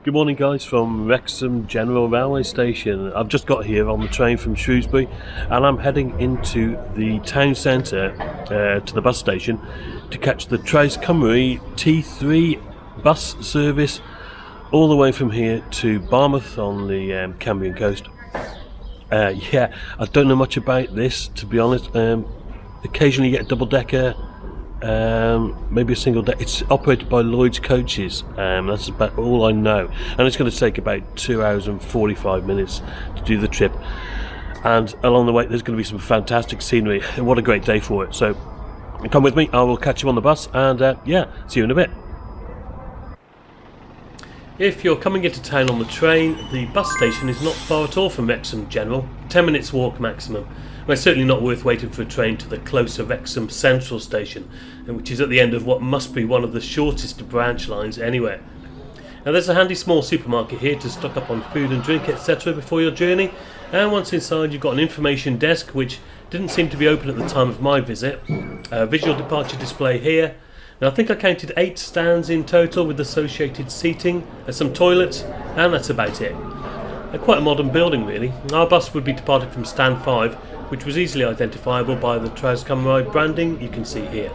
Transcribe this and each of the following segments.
Good morning guys from Wrexham General Railway Station. I've just got here on the train from Shrewsbury and I'm heading into the town centre to the bus station to catch the Traws Cymru T3 bus service all the way from here to Barmouth on the Cambrian coast. Yeah, I don't know much about this, to be honest. Occasionally you get a double-decker, maybe a single deck. It's operated by Lloyd's Coaches. That's about all I know, and it's going to take about 2 hours and 45 minutes to do the trip, and along the way there's going to be some fantastic scenery. What a great day for it. So come with me, I will catch you on the bus, and yeah, see you in a bit. If you're coming into town on the train, the bus station is not far at all from Wrexham General, 10 minutes walk maximum. Well, it's certainly not worth waiting for a train to the closer Wrexham Central station, which is at the end of what must be one of the shortest branch lines anywhere. Now there's a handy small supermarket here to stock up on food and drink etc. before your journey, and once inside you've got an information desk which didn't seem to be open at the time of my visit. A visual departure display here. Now I think I counted 8 stands in total with associated seating, some toilets, and that's about it. Quite a modern building really. Our bus would be departing from stand 5, which was easily identifiable by the Traws Cymru branding you can see here.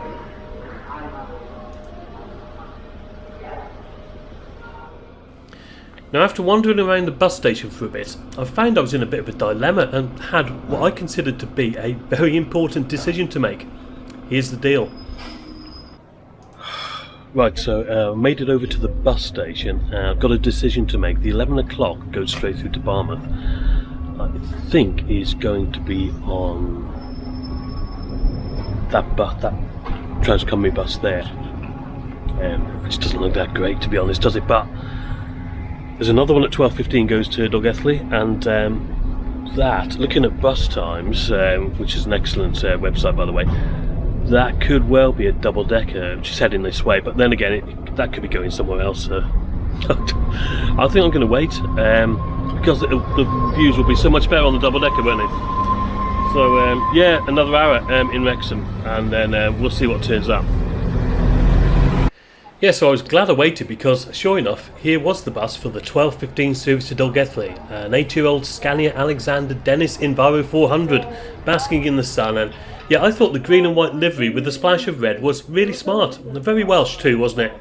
Now after wandering around the bus station for a bit, I found I was in a bit of a dilemma and had what I considered to be a very important decision to make. Here's the deal. Right, so made it over to the bus station. I've got a decision to make. The 11 o'clock goes straight through to Barmouth. I think is going to be on that Traws Cymru bus there, which doesn't look that great to be honest, does it? But there's another one at 12:15 goes to Dolgellau, and that, looking at bus times, which is an excellent website by the way, that could well be a double-decker which is heading this way, but then again that could be going somewhere else. I think I'm going to wait, because the views will be so much better on the double-decker, won't it? So yeah, another hour in Wrexham, and then we'll see what turns up. Yeah, so I was glad I waited because, sure enough, here was the bus for the 12:15 service to Dolgellau, an 8-year-old Scania Alexander Dennis Enviro 400, basking in the sun, and yeah, I thought the green and white livery with a splash of red was really smart, very Welsh too, wasn't it?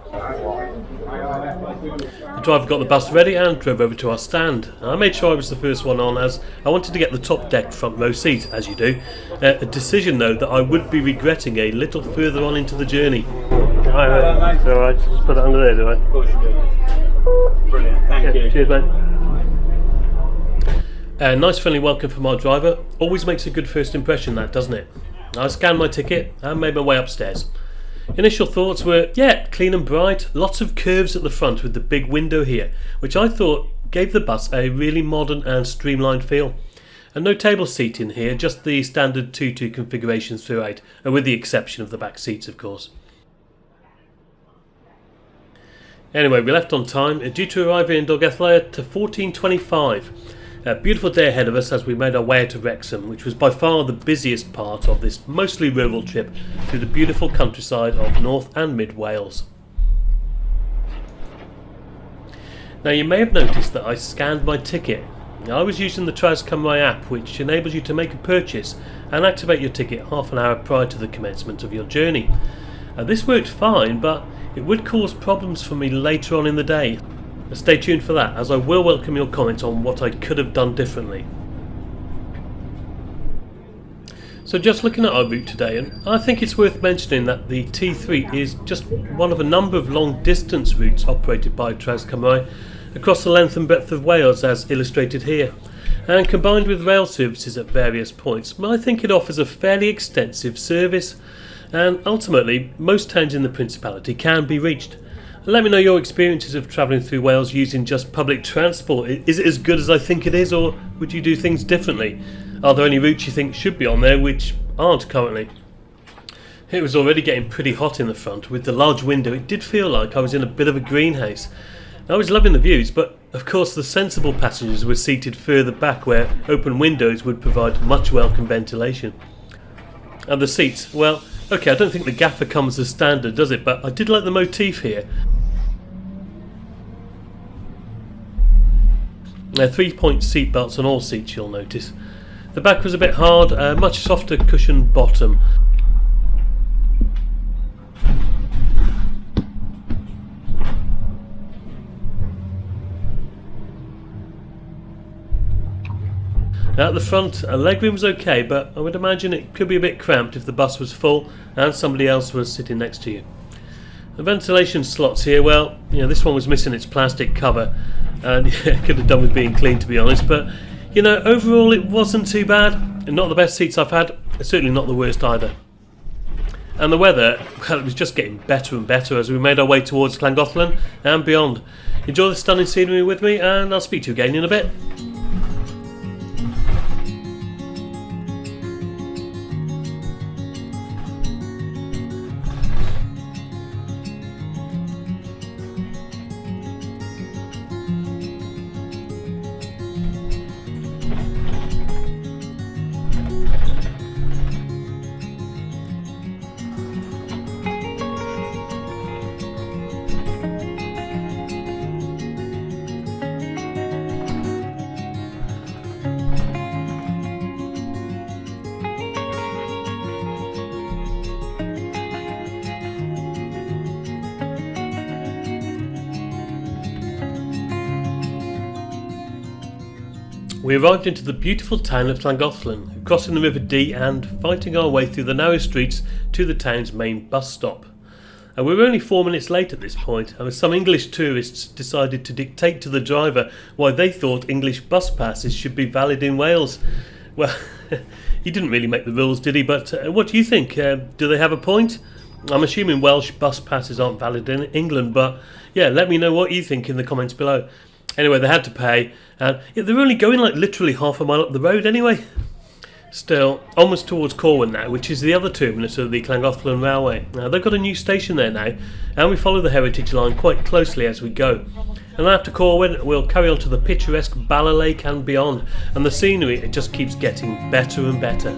The driver got the bus ready and drove over to our stand. I made sure I was the first one on as I wanted to get the top deck front row seat, as you do. A decision though that I would be regretting a little further on into the journey. Hi, it's alright, just put it under there, do I? Of course you do. Brilliant, thank you. Cheers mate. A nice friendly welcome from our driver, always makes a good first impression that, doesn't it? I scanned my ticket and made my way upstairs. Initial thoughts were, yeah, clean and bright, lots of curves at the front with the big window here, which I thought gave the bus a really modern and streamlined feel. And no table seating here, just the standard 2-2 configurations throughout, and with the exception of the back seats of course. Anyway, we left on time, due to arrive in Dolgellau at 14:25. A beautiful day ahead of us as we made our way to Wrexham, which was by far the busiest part of this mostly rural trip through the beautiful countryside of North and Mid Wales. Now you may have noticed that I scanned my ticket. I was using the Traws Cymru app, which enables you to make a purchase and activate your ticket half an hour prior to the commencement of your journey. This worked fine, but it would cause problems for me later on in the day. Stay tuned for that, as I will welcome your comments on what I could have done differently. So just looking at our route today, and I think it's worth mentioning that the T3 is just one of a number of long distance routes operated by Traws Cymru across the length and breadth of Wales as illustrated here, and combined with rail services at various points, I think it offers a fairly extensive service, and ultimately most towns in the Principality can be reached. Let me know your experiences of travelling through Wales using just public transport. Is it as good as I think it is, or would you do things differently? Are there any routes you think should be on there which aren't currently? It was already getting pretty hot in the front. With the large window it did feel like I was in a bit of a greenhouse. I was loving the views, but of course the sensible passengers were seated further back where open windows would provide much welcome ventilation. And the seats, well, okay, I don't think the gaffer comes as standard, does it? But I did like the motif here. They're 3-point seat belts on all seats, you'll notice. The back was a bit hard, much softer cushioned bottom. At the front, legroom was okay, but I would imagine it could be a bit cramped if the bus was full and somebody else was sitting next to you. The ventilation slots here, well, this one was missing its plastic cover, and it could have done with being cleaned, to be honest, but overall it wasn't too bad. Not the best seats I've had, certainly not the worst either. And the weather, well, it was just getting better and better as we made our way towards Llangollen and beyond. Enjoy the stunning scenery with me, and I'll speak to you again in a bit. We arrived into the beautiful town of Llangollen, crossing the River Dee and fighting our way through the narrow streets to the town's main bus stop. And we were only 4 minutes late at this point, and some English tourists decided to dictate to the driver why they thought English bus passes should be valid in Wales. Well, he didn't really make the rules, did he? But what do you think? Do they have a point? I'm assuming Welsh bus passes aren't valid in England, but yeah, let me know what you think in the comments below. Anyway, they had to pay, and they're only going like literally half a mile up the road anyway. Still, onwards towards Corwin now, which is the other terminus of the Llangollen Railway. Now, they've got a new station there now, and we follow the heritage line quite closely as we go. And after Corwin, we'll carry on to the picturesque Bala Lake and beyond, and the scenery, it just keeps getting better and better.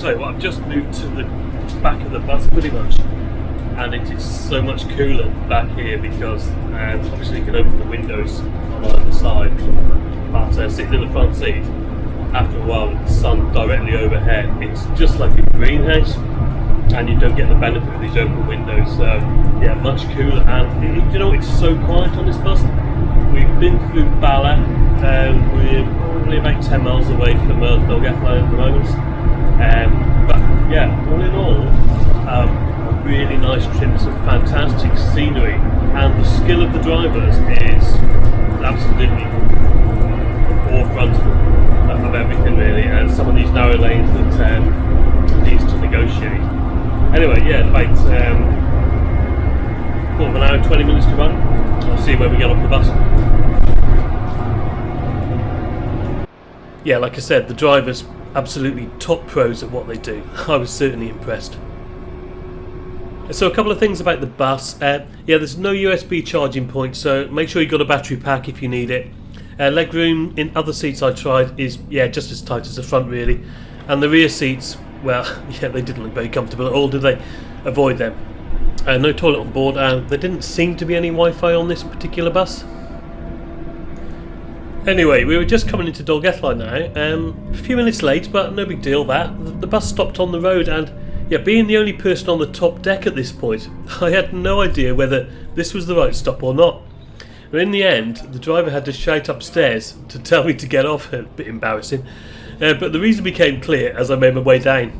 tell you what, I've just moved to the back of the bus pretty much, and it is so much cooler back here because obviously you can open the windows on either side, but sitting in the front seat, after a while with the sun directly overhead, it's just like a greenhouse, and you don't get the benefit of these open windows. So yeah, much cooler. And you know, it's so quiet on this bus. We've been through Bala, we're probably about 10 miles away from Dolgellau at the moment, but yeah, all in all, a really nice trip, some fantastic scenery, and the skill of the drivers is absolutely forefront of everything really, and some of these narrow lanes that needs to negotiate. Anyway, yeah, about quarter of an hour, 20 minutes to run. I'll see when we get off the bus. Yeah, like I said, the drivers absolutely top pros at what they do. I was certainly impressed. So a couple of things about the bus. Yeah, there's no USB charging point, so make sure you've got a battery pack if you need it. Legroom in other seats I tried is, yeah, just as tight as the front really. And the rear seats, well, yeah, they didn't look very comfortable at all, did they? Avoid them. No toilet on board, and there didn't seem to be any Wi-Fi on this particular bus. Anyway, we were just coming into Dolgellau now, a few minutes late, but no big deal that. The bus stopped on the road, and yeah, being the only person on the top deck at this point, I had no idea whether this was the right stop or not. But in the end, the driver had to shout upstairs to tell me to get off, a bit embarrassing. But the reason became clear as I made my way down.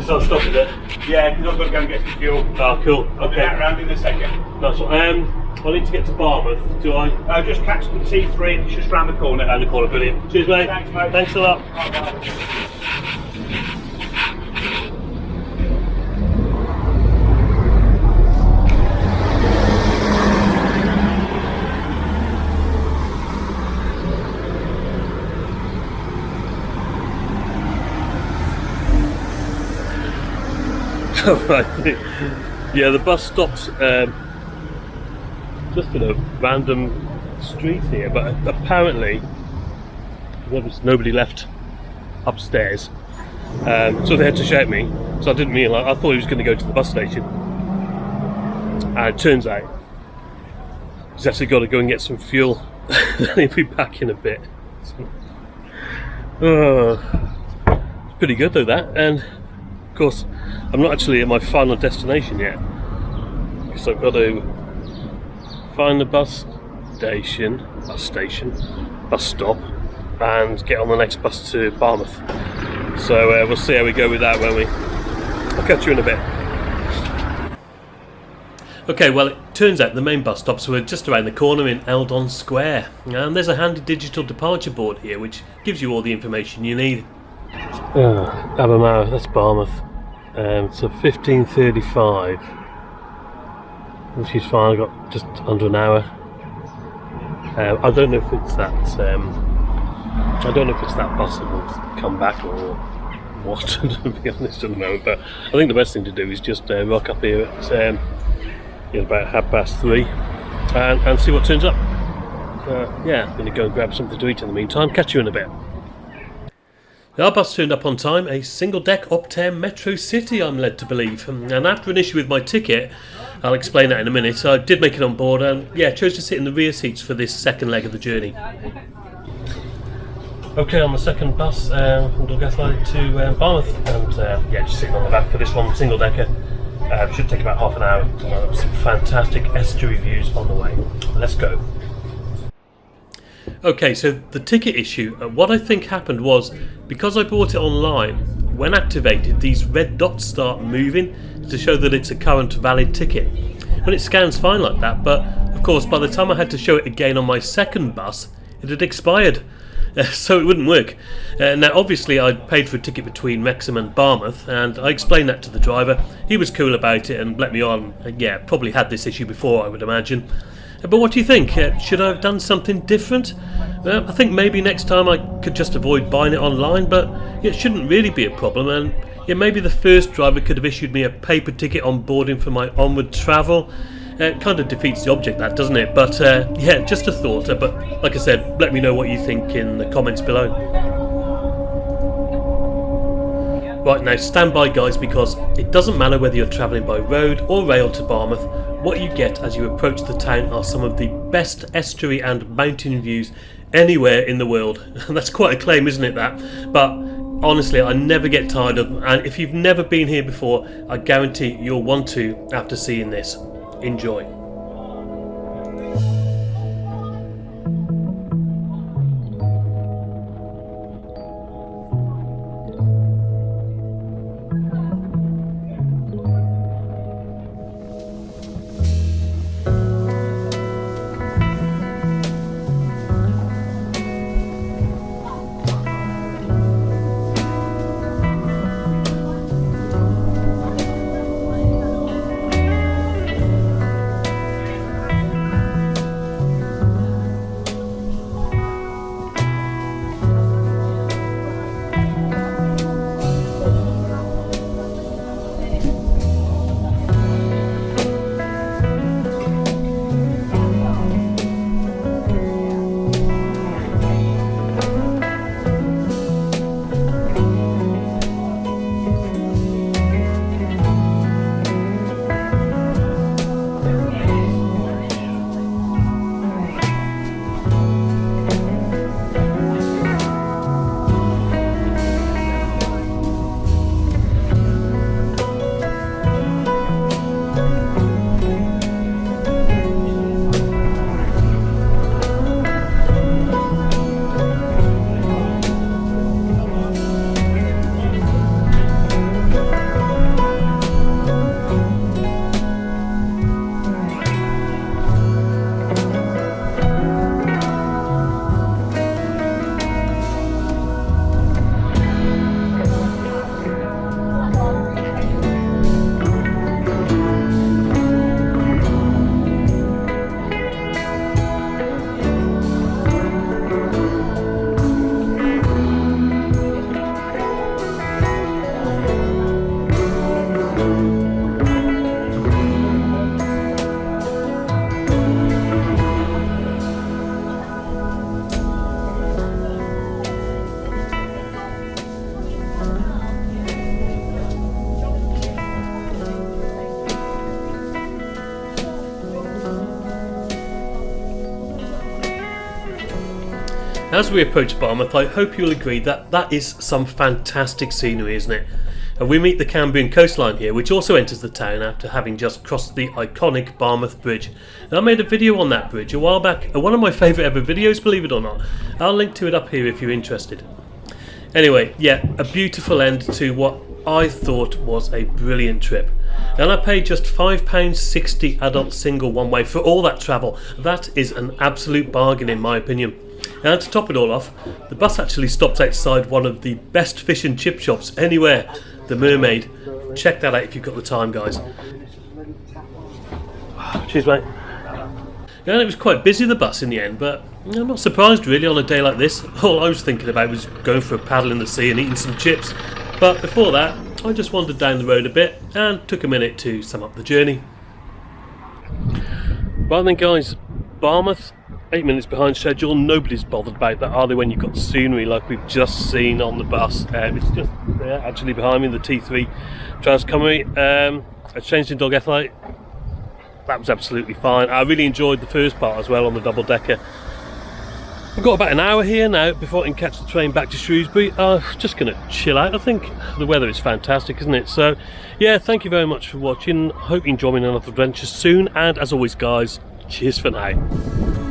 So I'll stop it there. Yeah, because I've got to go and get some fuel. Ah, cool. I'll do that round in a second. Nice one. I need to get to Barmouth, do I? Just catch the T3, it's just round the corner. Round the corner, brilliant. Cheers, mate. Thanks, mate. Thanks a lot. Right. Yeah, the bus stops just in a random street here, but apparently there was nobody left upstairs, so they had to shout me. So I didn't realise. I thought he was going to go to the bus station, and it turns out he's actually got to go and get some fuel. Then he'll be back in a bit. It's pretty good though, that. And of course, I'm not actually at my final destination yet, because I've got to find the bus stop, and get on the next bus to Barmouth. So we'll see how we go with that, won't we? I'll catch you in a bit. Okay, well, it turns out the main bus stops were just around the corner in Eldon Square, and there's a handy digital departure board here which gives you all the information you need. Barmouth, that's Barmouth. So 15:35, which is fine. I've got just under an hour. I don't know if it's that. I don't know if it's that bus that will come back or what. To be honest, at the moment, but I think the best thing to do is just rock up here at about 3:30 and see what turns up. Yeah, I'm going to go and grab something to eat in the meantime. Catch you in a bit. Our bus turned up on time, a single-deck Optare Metro City, I'm led to believe. And after an issue with my ticket, I'll explain that in a minute, I did make it on board and yeah, chose to sit in the rear seats for this second leg of the journey. Okay, on the second bus from Dolgellau to Barmouth, and yeah, just sitting on the back for this one, single-decker. Should take about half an hour. Some fantastic estuary views on the way. Let's go. Okay, so the ticket issue, what I think happened was, because I bought it online, when activated these red dots start moving to show that it's a current valid ticket. When it scans fine like that, but of course by the time I had to show it again on my second bus, it had expired, so it wouldn't work. Now obviously I'd paid for a ticket between Wrexham and Barmouth, and I explained that to the driver. He was cool about it and let me on. Yeah, probably had this issue before, I would imagine. But what do you think? Should I have done something different? I think maybe next time I could just avoid buying it online, but it shouldn't really be a problem, and yeah, maybe the first driver could have issued me a paper ticket on boarding for my onward travel. It kind of defeats the object, that, doesn't it? But yeah, just a thought. But like I said, let me know what you think in the comments below. Right, now stand by guys, because it doesn't matter whether you're travelling by road or rail to Barmouth, what you get as you approach the town are some of the best estuary and mountain views anywhere in the world. That's quite a claim, isn't it, that? But honestly, I never get tired of them, and if you've never been here before, I guarantee you'll want to after seeing this. Enjoy. As we approach Barmouth, I hope you'll agree that that is some fantastic scenery, isn't it? And we meet the Cambrian coastline here, which also enters the town after having just crossed the iconic Barmouth Bridge. And I made a video on that bridge a while back, one of my favourite ever videos, believe it or not. I'll link to it up here if you're interested. Anyway, yeah, a beautiful end to what I thought was a brilliant trip. And I paid just £5.60 adult single one way for all that travel. That is an absolute bargain in my opinion. And to top it all off, the bus actually stopped outside one of the best fish and chip shops anywhere, the Mermaid. Check that out if you've got the time, guys. Cheers, mate. And it was quite busy, the bus, in the end, but I'm not surprised really on a day like this. All I was thinking about was going for a paddle in the sea and eating some chips. But before that, I just wandered down the road a bit and took a minute to sum up the journey. Right then, guys, Barmouth, 8 minutes behind schedule. Nobody's bothered about that, are they, when you've got scenery like we've just seen on the bus? It's just there, actually behind me, the T3 Traws Cymru. I changed in Dolgellau. That was absolutely fine. I really enjoyed the first part as well on the double decker. I've got about an hour here now before I can catch the train back to Shrewsbury. Just going to chill out, I think. The weather is fantastic, isn't it? So, yeah, thank you very much for watching. Hope you enjoy me in another adventure soon. And as always, guys, cheers for now.